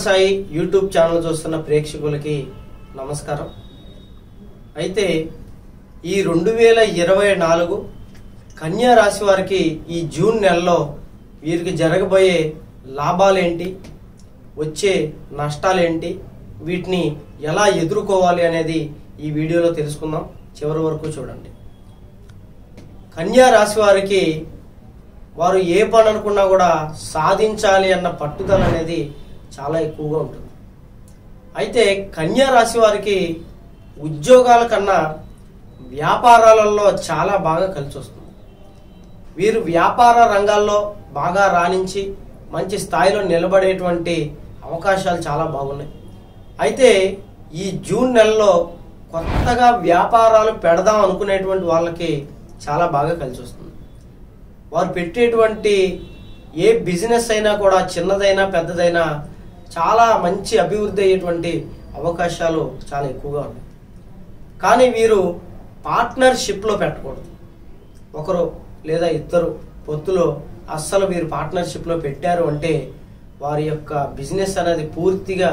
Sai YouTube channel చూస్తున్న ప్రేక్షకులకి నమస్కారం. అయితే ఈ 2024 కన్యా రాశి వారికి ఈ జూన్ నెలలో వీరికి జరగబోయే లాభాలేంటి, వచ్చే నష్టాలేంటి, వీటిని ఎలా ఎదుర్కోవాలి అనేది ఈ వీడియోలో తెలుసుకుందాం. చివరి వరకు చూడండి. కన్యా రాశి వారికి వారు ఏ పని అనుకున్నా కూడా సాధించాలి అన్న పట్టుదల అనేది చాలా ఎక్కువగా ఉంటుంది. అయితే కన్యా రాశి వారికి ఉద్యోగాల కన్నా వ్యాపారాలలో చాలా బాగా కలిసి వస్తుంది. వీరు వ్యాపార రంగాల్లో బాగా రాణించి మంచి స్థాయిలో నిలబడేటువంటి అవకాశాలు చాలా బాగున్నాయి. అయితే ఈ జూన్ నెలలో కొత్తగా వ్యాపారాలు పెడదాం అనుకునేటువంటి వాళ్ళకి చాలా బాగా కలిసి వస్తుంది. వారు పెట్టేటువంటి ఏ బిజినెస్ అయినా కూడా చిన్నదైనా పెద్దదైనా చాలా మంచి అభివృద్ధి అయ్యేటువంటి అవకాశాలు చాలా ఎక్కువగా ఉన్నాయి. కానీ వీరు పార్ట్నర్షిప్లో పెట్టకూడదు. ఒకరు లేదా ఇద్దరు పొత్తులో అస్సలు వీరు పార్ట్నర్షిప్లో పెట్టారు అంటే వారి యొక్క బిజినెస్ అనేది పూర్తిగా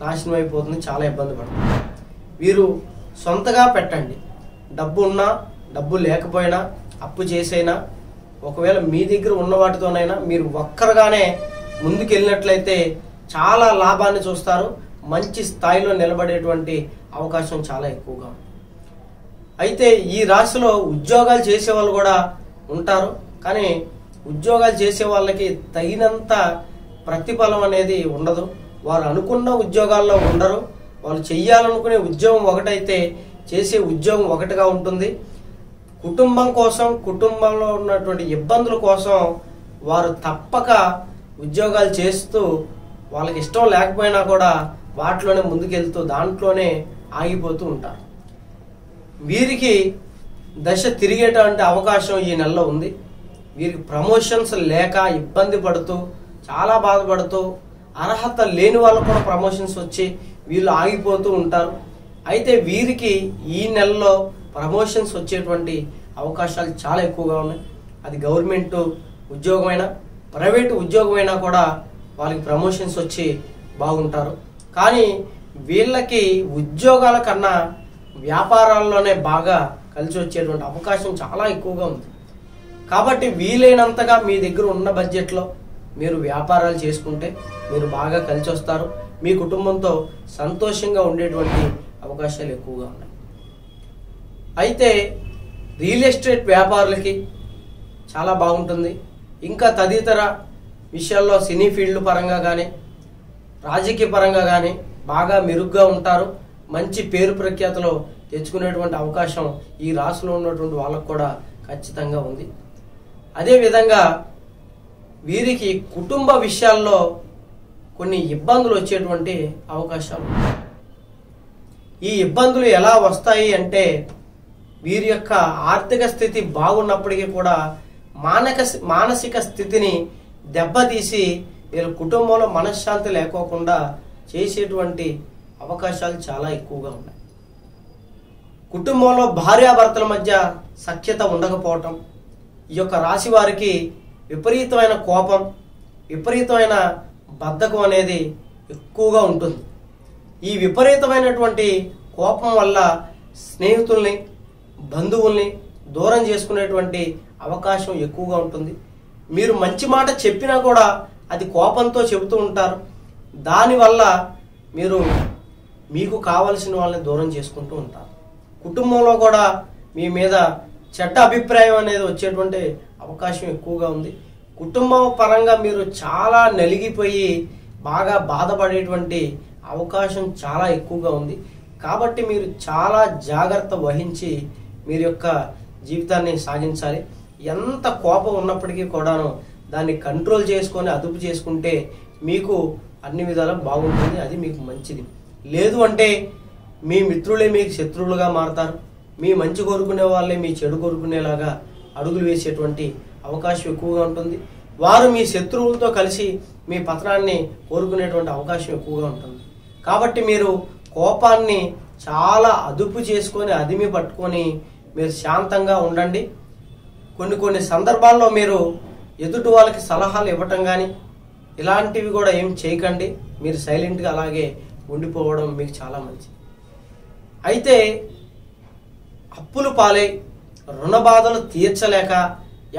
నాశనం అయిపోతుంది, చాలా ఇబ్బంది పడుతుంది. వీరు సొంతగా పెట్టండి. డబ్బు ఉన్నా డబ్బు లేకపోయినా అప్పు చేసైనా ఒకవేళ మీ దగ్గర ఉన్న వాటితోనైనా మీరు ఒక్కరుగానే ముందుకు వెళ్ళినట్లయితే చాలా లాభాన్ని చూస్తారు. మంచి స్థాయిలో నిలబడేటువంటి అవకాశం చాలా ఎక్కువగా ఉంది. అయితే ఈ రాశిలో ఉద్యోగాలు చేసే వాళ్ళు కూడా ఉంటారు. కానీ ఉద్యోగాలు చేసే వాళ్ళకి తగినంత ప్రతిఫలం అనేది ఉండదు. వారు అనుకున్న ఉద్యోగాల్లో ఉండరు. వాళ్ళు చెయ్యాలనుకునే ఉద్యోగం ఒకటైతే చేసే ఉద్యోగం ఒకటిగా ఉంటుంది. కుటుంబం కోసం, కుటుంబంలో ఉన్నటువంటి ఇబ్బందుల కోసం వారు తప్పక ఉద్యోగాలు చేస్తూ వాళ్ళకి ఇష్టం లేకపోయినా కూడా వాటిలోనే ముందుకెళ్తూ దాంట్లోనే ఆగిపోతూ ఉంటారు. వీరికి దశ తిరిగేటువంటి అవకాశం ఈ నెలలో ఉంది. వీరికి ప్రమోషన్స్ లేక ఇబ్బంది పడుతూ చాలా బాధపడుతూ అర్హత లేని వాళ్ళకు కూడా ప్రమోషన్స్ వచ్చి వీళ్ళు ఆగిపోతూ ఉంటారు. అయితే వీరికి ఈ నెలలో ప్రమోషన్స్ వచ్చేటువంటి అవకాశాలు చాలా ఎక్కువగా ఉన్నాయి. అది గవర్నమెంట్ ఉద్యోగమైనా ప్రైవేటు ఉద్యోగమైనా కూడా వాళ్ళకి ప్రమోషన్స్ వచ్చి బాగుంటారు. కానీ వీళ్ళకి ఉద్యోగాల కన్నా వ్యాపారాల్లోనే బాగా కలిసి వచ్చేటువంటి అవకాశం చాలా ఎక్కువగా ఉంది. కాబట్టి వీలైనంతగా మీ దగ్గర ఉన్న బడ్జెట్లో మీరు వ్యాపారాలు చేసుకుంటే మీరు బాగా కలిసి వస్తారు. మీ కుటుంబంతో సంతోషంగా ఉండేటువంటి అవకాశాలు ఎక్కువగా ఉన్నాయి. అయితే రియల్ ఎస్టేట్ వ్యాపారులకి చాలా బాగుంటుంది. ఇంకా తదితర విషయాల్లో సినీ ఫీల్డ్ పరంగా కానీ రాజకీయ పరంగా కానీ బాగా మెరుగ్గా ఉంటారు. మంచి పేరు ప్రఖ్యాతలు తెచ్చుకునేటువంటి అవకాశం ఈ రాశిలో ఉన్నటువంటి వాళ్ళకు కూడా ఖచ్చితంగా ఉంది. అదేవిధంగా వీరికి కుటుంబ విషయాల్లో కొన్ని ఇబ్బందులు వచ్చేటువంటి అవకాశాలు. ఈ ఇబ్బందులు ఎలా వస్తాయి అంటే వీరి యొక్క ఆర్థిక స్థితి బాగున్నప్పటికీ కూడా మానసిక స్థితిని దెబ్బతీసి వీళ్ళ కుటుంబంలో మనశ్శాంతి లేకోకుండా చేసేటువంటి అవకాశాలు చాలా ఎక్కువగా ఉన్నాయి. కుటుంబంలో భార్యాభర్తల మధ్య సఖ్యత ఉండకపోవటం, ఈ యొక్క రాశి వారికి విపరీతమైన కోపం, విపరీతమైన బద్ధకం అనేది ఎక్కువగా ఉంటుంది. ఈ విపరీతమైనటువంటి కోపం వల్ల స్నేహితుల్ని, బంధువుల్ని దూరం చేసుకునేటువంటి అవకాశం ఎక్కువగా ఉంటుంది. మీరు మంచి మాట చెప్పినా కూడా అది కోపంతో చెబుతూ ఉంటారు. దానివల్ల మీరు మీకు కావలసిన వాళ్ళని దూరం చేసుకుంటూ ఉంటారు. కుటుంబంలో కూడా మీ మీద చెడ్డ అభిప్రాయం అనేది వచ్చేటువంటి అవకాశం ఎక్కువగా ఉంది. కుటుంబం పరంగా మీరు చాలా నలిగిపోయి బాగా బాధపడేటువంటి అవకాశం చాలా ఎక్కువగా ఉంది. కాబట్టి మీరు చాలా జాగ్రత్త వహించి మీరు యొక్క జీవితాన్ని సాగించాలి. ఎంత కోపం ఉన్నప్పటికీ కూడాను దాన్ని కంట్రోల్ చేసుకొని అదుపు చేసుకుంటే మీకు అన్ని విధాలా బాగుంటుంది. అది మీకు మంచిది. లేదు అంటే మీ మిత్రులే మీకు శత్రువులుగా మారతారు. మీ మంచి కోరుకునే వాళ్ళే మీ చెడు కోరుకునేలాగా అడుగులు వేసేటువంటి అవకాశం ఎక్కువగా ఉంటుంది. వారు మీ శత్రువులతో కలిసి మీ పతనాన్ని కోరుకునేటువంటి అవకాశం ఎక్కువగా ఉంటుంది. కాబట్టి మీరు కోపాన్ని చాలా అదుపు చేసుకొని అదిమి పట్టుకొని మీరు శాంతంగా ఉండండి. కొన్ని సందర్భాల్లో మీరు ఎదుటి వాళ్ళకి సలహాలు ఇవ్వటం కానీ ఇలాంటివి కూడా ఏం చేయకండి. మీరు సైలెంట్గా అలాగే ఉండిపోవడం మీకు చాలా మంచిది. అయితే అప్పులు పాలై రుణ బాధలు తీర్చలేక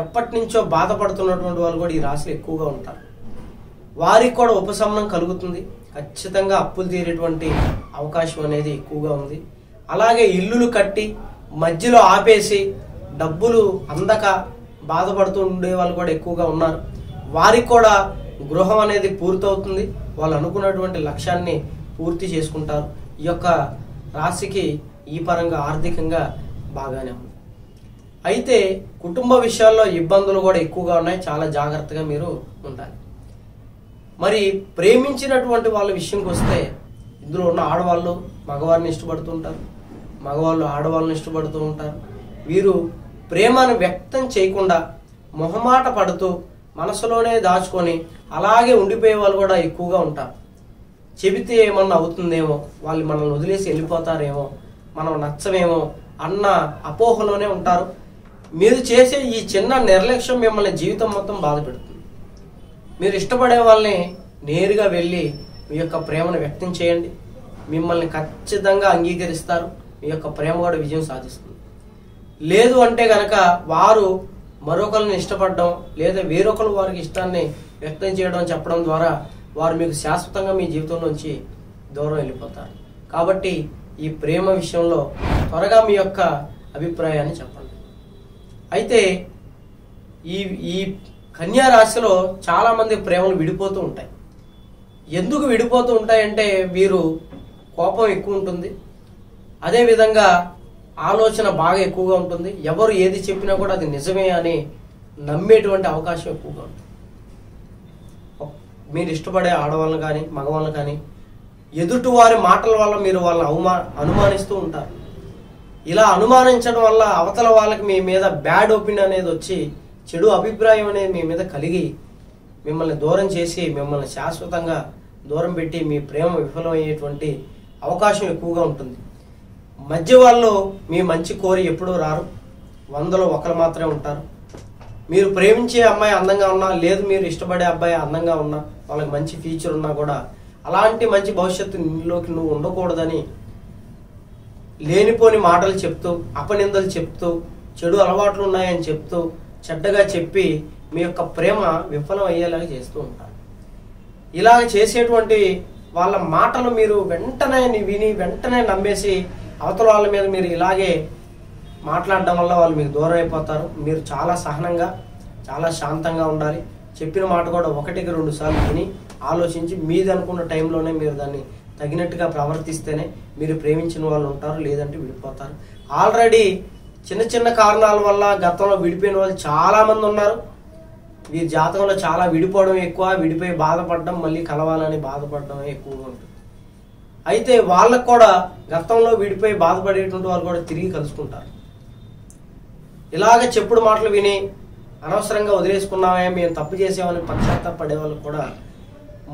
ఎప్పటి నుంచో బాధపడుతున్నటువంటి వాళ్ళు కూడా ఈ రాశిలో ఎక్కువగా ఉంటారు. వారికి కూడా ఉపశమనం కలుగుతుంది. ఖచ్చితంగా అప్పులు తీరేటువంటి అవకాశం అనేది ఎక్కువగా ఉంది. అలాగే ఇల్లులు కట్టి మధ్యలో ఆపేసి డబ్బులు అందక బాధపడుతూ ఉండే వాళ్ళు కూడా ఎక్కువగా ఉన్నారు. వారికి కూడా గృహం అనేది పూర్తవుతుంది. వాళ్ళు అనుకున్నటువంటి లక్ష్యాన్ని పూర్తి చేసుకుంటారు. ఈ యొక్క రాశికి ఈ పరంగా ఆర్థికంగా బాగానే ఉంది. అయితే కుటుంబ విషయాల్లో ఇబ్బందులు కూడా ఎక్కువగా ఉన్నాయి. చాలా జాగ్రత్తగా మీరు ఉండాలి. మరి ప్రేమించినటువంటి వాళ్ళ విషయంకి వస్తే ఇందులో ఉన్న ఆడవాళ్ళు మగవారిని ఇష్టపడుతూ ఉంటారు, మగవాళ్ళు ఆడవాళ్ళని ఇష్టపడుతూ ఉంటారు. వీరు ప్రేమను వ్యక్తం చేయకుండా మొహమాట పడుతూ మనసులోనే దాచుకొని అలాగే ఉండిపోయే వాళ్ళు కూడా ఎక్కువగా ఉంటారు. చెబితే ఏమన్నా అవుతుందేమో, వాళ్ళు మనల్ని వదిలేసి వెళ్ళిపోతారేమో, మనం నచ్చమేమో అన్న అపోహలోనే ఉంటారు. మీరు చేసే ఈ చిన్న నిర్లక్ష్యం మిమ్మల్ని జీవితం మొత్తం బాధ పెడుతుంది. మీరు ఇష్టపడే వాళ్ళని నేరుగా వెళ్ళి మీ యొక్క ప్రేమను వ్యక్తం చేయండి. మిమ్మల్ని ఖచ్చితంగా అంగీకరిస్తారు. మీ యొక్క ప్రేమ కూడా విజయం సాధిస్తుంది. లేదు అంటే గనక వారు మరొకరిని ఇష్టపడడం లేదా వేరొకరు వారికి ఇష్టాన్ని వ్యక్తం చేయడం చెప్పడం ద్వారా వారు మీకు శాశ్వతంగా మీ జీవితంలోంచి దూరం వెళ్ళిపోతారు. కాబట్టి ఈ ప్రేమ విషయంలో త్వరగా మీ యొక్క అభిప్రాయాన్ని చెప్పండి. అయితే ఈ కన్యా రాశిలో చాలా మంది ప్రేమలు విడిపోతూ ఉంటాయి. ఎందుకు విడిపోతూ ఉంటాయంటే వీరు కోపం ఎక్కువ ఉంటుంది, అదేవిధంగా ఆలోచన బాగా ఎక్కువగా ఉంటుంది. ఎవరు ఏది చెప్పినా కూడా అది నిజమే అని నమ్మేటువంటి అవకాశం ఎక్కువగా ఉంటుంది. మీరు ఇష్టపడే ఆడవాళ్ళని కానీ మగవాళ్ళని కానీ ఎదుటి వారి మాటల వల్ల మీరు వాళ్ళని అనుమానిస్తూ ఉంటారు. ఇలా అనుమానించడం వల్ల అవతల వాళ్ళకి మీ మీద బ్యాడ్ ఒపీనియన్ అనేది వచ్చి చెడు అభిప్రాయం అనేది మీ మీద కలిగి మిమ్మల్ని దూరం చేసి మిమ్మల్ని శాశ్వతంగా దూరం పెట్టి మీ ప్రేమ విఫలమయ్యేటువంటి అవకాశం ఎక్కువగా ఉంటుంది. మధ్య వాళ్ళు మీ మంచి కోరి ఎప్పుడూ రారు. 100లో 1 మాత్రమే ఉంటారు. మీరు ప్రేమించే అమ్మాయి అందంగా ఉన్నా, లేదు మీరు ఇష్టపడే అబ్బాయి అందంగా ఉన్నా, వాళ్ళకి మంచి ఫ్యూచర్ ఉన్నా కూడా అలాంటి మంచి భవిష్యత్తు నీలోకి నువ్వు ఉండకూడదని లేనిపోని మాటలు చెప్తూ, అపనిందలు చెప్తూ, చెడు అలవాట్లు ఉన్నాయని చెప్తూ, చెడ్డగా చెప్పి మీ యొక్క ప్రేమ విఫలం అయ్యేలాగా చేస్తూ ఉంటారు. ఇలాగ చేసేటువంటి వాళ్ళ మాటలు మీరు వెంటనే విని వెంటనే నమ్మేసి అవతల వాళ్ళ మీద మీరు ఇలాగే మాట్లాడడం వల్ల వాళ్ళు మీకు దూరం అయిపోతారు. మీరు చాలా సహనంగా చాలా శాంతంగా ఉండాలి. చెప్పిన మాట కూడా 1కి 2 సార్లు విని ఆలోచించి మీది అనుకున్న టైంలోనే మీరు దాన్ని తగినట్టుగా ప్రవర్తిస్తేనే మీరు ప్రేమించిన వాళ్ళు ఉంటారు, లేదంటే విడిపోతారు. ఆల్రెడీ చిన్న చిన్న కారణాల వల్ల గతంలో విడిపోయిన వాళ్ళు చాలా మంది ఉన్నారు. వీరి జాతకంలో చాలా విడిపోవడం ఎక్కువ, విడిపోయి బాధపడడం, మళ్ళీ కలవాలని బాధపడడం ఎక్కువగా ఉంటుంది. అయితే వాళ్ళకు కూడా గతంలో విడిపోయి బాధపడేటువంటి వాళ్ళు కూడా తిరిగి కలుసుకుంటారు. ఇలాగ చెప్పుడు మాటలు విని అనవసరంగా వదిలేసుకున్నామే, మేము తప్పు చేసామని పశ్చాత్తాపడే వాళ్ళు కూడా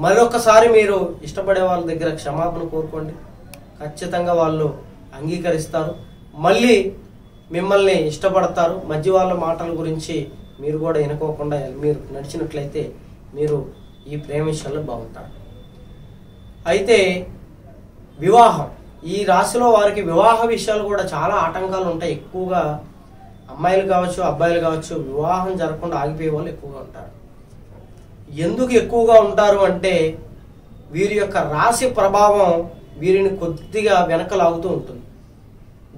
మరొకసారి మీరు ఇష్టపడే వాళ్ళ దగ్గర క్షమాపణ కోరుకోండి. ఖచ్చితంగా వాళ్ళు అంగీకరిస్తారు, మళ్ళీ మిమ్మల్ని ఇష్టపడతారు. మధ్య వాళ్ళ మాటల గురించి మీరు కూడా వినుకోకుండా మీరు నడిచినట్లయితే మీరు ఈ ప్రేమ విషయంలో బాగుంటారు. అయితే వివాహం, ఈ రాశిలో వారికి వివాహ విషయాలు కూడా చాలా ఆటంకాలు ఉంటాయి. ఎక్కువగా అమ్మాయిలు కావచ్చు అబ్బాయిలు కావచ్చు వివాహం జరగకుండా ఆగిపోయే వాళ్ళు ఎక్కువగా ఉంటారు. ఎందుకు ఎక్కువగా ఉంటారు అంటే వీరి యొక్క రాశి ప్రభావం వీరిని కొద్దిగా వెనకలాగుతూ ఉంటుంది.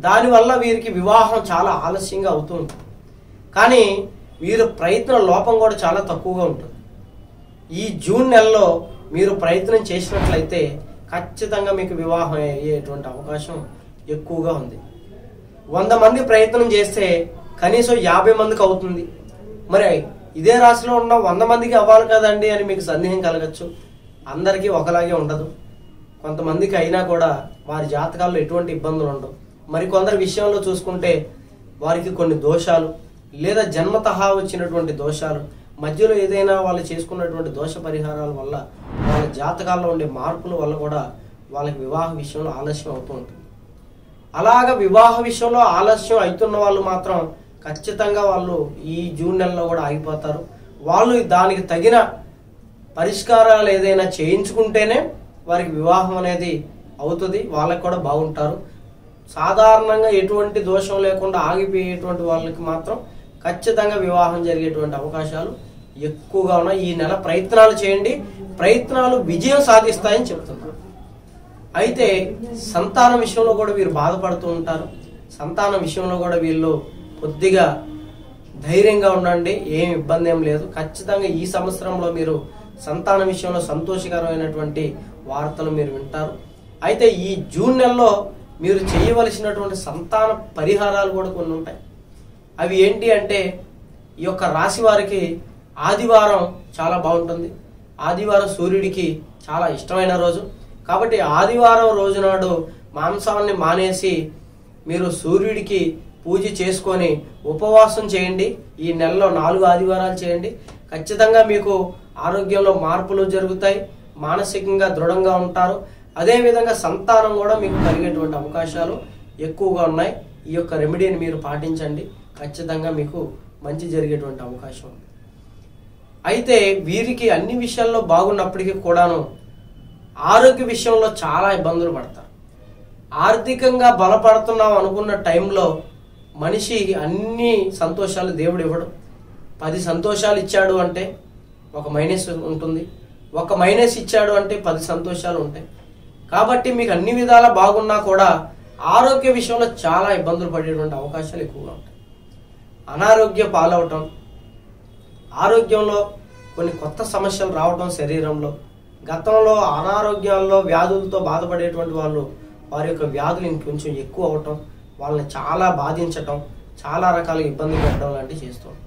దానివల్ల వీరికి వివాహం చాలా ఆలస్యంగా అవుతూ ఉంటుంది. కానీ వీరి ప్రయత్న లోపం కూడా చాలా తక్కువగా ఉంటుంది. ఈ జూన్ నెలలో మీరు ప్రయత్నం చేసినట్లయితే ఖచ్చితంగా మీకు వివాహం అయ్యేటువంటి అవకాశం ఎక్కువగా ఉంది. 100 మంది ప్రయత్నం చేస్తే కనీసం 50 మందికి అవుతుంది. మరి ఇదే రాశిలో ఉన్న 100 మందికి అవ్వాలి కదండి అని మీకు సందేహం కలగచ్చు. అందరికీ ఒకలాగే ఉండదు. కొంతమందికి అయినా కూడా వారి జాతకాల్లో ఎటువంటి ఇబ్బందులు ఉండవు. మరికొందరి విషయంలో చూసుకుంటే వారికి కొన్ని దోషాలు లేదా జన్మతహా వచ్చినటువంటి దోషాలు, మధ్యలో ఏదైనా వాళ్ళు చేసుకున్నటువంటి దోష పరిహారాల వల్ల వాళ్ళ జాతకాల్లో ఉండే మార్పుల వల్ల కూడా వాళ్ళకి వివాహ విషయంలో ఆలస్యం అవుతూ ఉంటుంది. అలాగ వివాహ విషయంలో ఆలస్యం అవుతున్న వాళ్ళు మాత్రం ఖచ్చితంగా వాళ్ళు ఈ జూన్ నెలలో కూడా ఆగిపోతారు. వాళ్ళు దానికి తగిన పరిష్కారాలు ఏదైనా చేయించుకుంటేనే వారికి వివాహం అనేది అవుతుంది, వాళ్ళకి కూడా బాగుంటారు. సాధారణంగా ఎటువంటి దోషం లేకుండా ఆగిపోయేటువంటి వాళ్ళకి మాత్రం ఖచ్చితంగా వివాహం జరిగేటువంటి అవకాశాలు ఎక్కువగా ఉన్నాయి. ఈ నెల ప్రయత్నాలు చేయండి, ప్రయత్నాలు విజయం సాధిస్తాయని చెప్తున్నారు. అయితే సంతానం విషయంలో కూడా వీరు బాధపడుతూ ఉంటారు. సంతానం విషయంలో కూడా వీళ్ళు కొద్దిగా ధైర్యంగా ఉండండి, ఏం ఇబ్బంది ఏం లేదు. ఖచ్చితంగా ఈ సంవత్సరంలో మీరు సంతానం విషయంలో సంతోషకరమైనటువంటి వార్తలు మీరు వింటారు. అయితే ఈ జూన్ నెలలో మీరు చేయవలసినటువంటి సంతాన పరిహారాలు కూడా కొన్ని ఉంటాయి. అవి ఏంటి అంటే, ఈ యొక్క రాశి వారికి ఆదివారం చాలా బాగుంటుంది. ఆదివారం సూర్యుడికి చాలా ఇష్టమైన రోజు కాబట్టి ఆదివారం రోజు నాడు మాంసాన్ని మానేసి మీరు సూర్యుడికి పూజ చేసుకొని ఉపవాసం చేయండి. ఈ నెలలో 4 ఆదివారాలు చేయండి. ఖచ్చితంగా మీకు ఆరోగ్యంలో మార్పులు జరుగుతాయి, మానసికంగా దృఢంగా ఉంటారు. అదేవిధంగా సంతానం కూడా మీకు కలిగేటువంటి అవకాశాలు ఎక్కువగా ఉన్నాయి. ఈ యొక్క రెమెడీని మీరు పాటించండి, ఖచ్చితంగా మీకు మంచి జరిగేటువంటి అవకాశం ఉంది. అయితే వీరికి అన్ని విషయాల్లో బాగున్నప్పటికీ కూడాను ఆరోగ్య విషయంలో చాలా ఇబ్బందులు పడతారు. ఆర్థికంగా బలపడుతున్నాం అనుకున్న టైంలో మనిషి అన్ని సంతోషాలు దేవుడు ఇవ్వడు. 10 సంతోషాలు ఇచ్చాడు అంటే ఒక మైనస్ ఉంటుంది, ఒక మైనస్ ఇచ్చాడు అంటే 10 సంతోషాలు ఉంటాయి. కాబట్టి మీకు అన్ని విధాలా బాగున్నా కూడా ఆరోగ్య విషయంలో చాలా ఇబ్బందులు పడేటువంటి అవకాశాలు ఎక్కువగా ఉంటాయి. అనారోగ్య పాలవటం, ఆరోగ్యంలో కొన్ని కొత్త సమస్యలు రావటం, శరీరంలో గతంలో అనారోగ్యాల్లో వ్యాధులతో బాధపడేటువంటి వాళ్ళు వారి యొక్క వ్యాధులు ఇంకొంచెం ఎక్కువ అవటం, వాళ్ళని చాలా బాధించటం, చాలా రకాల ఇబ్బంది పెట్టడం లాంటివి చేస్తూ ఉంటారు.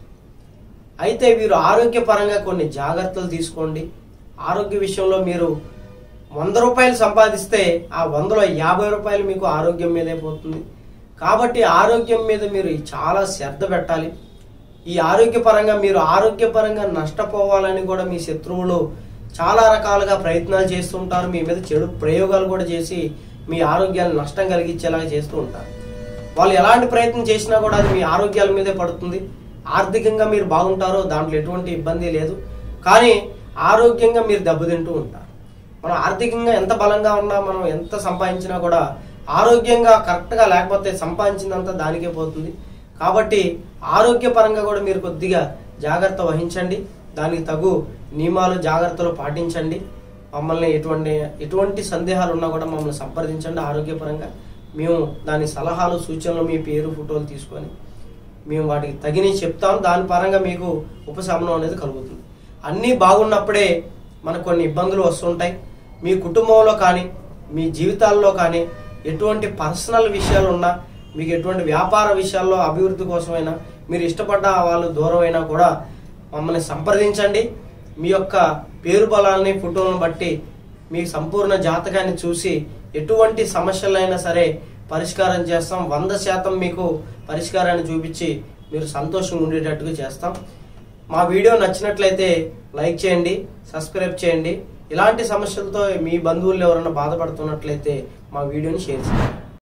అయితే వీరు ఆరోగ్యపరంగా కొన్ని జాగ్రత్తలు తీసుకోండి. ఆరోగ్య విషయంలో మీరు 100 రూపాయలు సంపాదిస్తే ఆ 100లో 50 రూపాయలు మీకు ఆరోగ్యం మీదే పోతుంది. కాబట్టి ఆరోగ్యం మీద మీరు చాలా శ్రద్ధ పెట్టాలి. ఈ ఆరోగ్యపరంగా మీరు ఆరోగ్యపరంగా నష్టపోవాలని కూడా మీ శత్రువులు చాలా రకాలుగా ప్రయత్నాలు చేస్తూ ఉంటారు. మీ మీద చెడు ప్రయోగాలు కూడా చేసి మీ ఆరోగ్యాన్ని నష్టం కలిగించేలాగా చేస్తూ ఉంటారు. వాళ్ళు ఎలాంటి ప్రయత్నం చేసినా కూడా అది మీ ఆరోగ్యాల మీదే పడుతుంది. ఆర్థికంగా మీరు బాగుంటారో దాంట్లో ఎటువంటి ఇబ్బంది లేదు, కానీ ఆరోగ్యంగా మీరు దెబ్బతింటూ ఉంటారు. మనం ఆర్థికంగా ఎంత బలంగా ఉన్నా, మనం ఎంత సంపాదించినా కూడా ఆరోగ్యంగా కరెక్ట్గా లేకపోతే సంపాదించిందంతా దానికే పోతుంది. కాబట్టి ఆరోగ్యపరంగా కూడా మీరు కొద్దిగా జాగ్రత్త వహించండి. దానికి తగు నియమాలు జాగ్రత్తలు పాటించండి. మమ్మల్ని ఎటువంటి సందేహాలు ఉన్నా కూడా మమ్మల్ని సంప్రదించండి. ఆరోగ్యపరంగా మేము దాని సలహాలు సూచనలు మీ పేరు ఫోటోలు తీసుకొని మేము వాటికి తగినవి చెప్తాం. దాని పరంగా మీకు ఉపశమనం అనేది కలుగుతుంది. అన్నీ బాగున్నప్పుడే మనకు కొన్ని ఇబ్బందులు వస్తుంటాయి. మీ కుటుంబంలో కానీ మీ జీవితాల్లో కానీ ఎటువంటి పర్సనల్ విషయాలు ఉన్నా, మీకు ఎటువంటి వ్యాపార విషయాల్లో అభివృద్ధి కోసమైనా, మీరు ఇష్టపడ్డ వాళ్ళు దూరం అయినా కూడా మమ్మల్ని సంప్రదించండి. మీ యొక్క పేరు బలాన్ని ఫోటోలను బట్టి మీ సంపూర్ణ జాతకాన్ని చూసి ఎటువంటి సమస్యలైనా సరే పరిష్కారం చేస్తాం. 100% మీకు పరిష్కారాన్ని చూపించి మీరు సంతోషంగా ఉండేటట్టుగా చేస్తాం. మా వీడియో నచ్చినట్లయితే లైక్ చేయండి, సబ్స్క్రైబ్ చేయండి. ఇలాంటి సమస్యలతో మీ బంధువులు ఎవరైనా బాధపడుతున్నట్లయితే మా వీడియోని షేర్ చేయండి.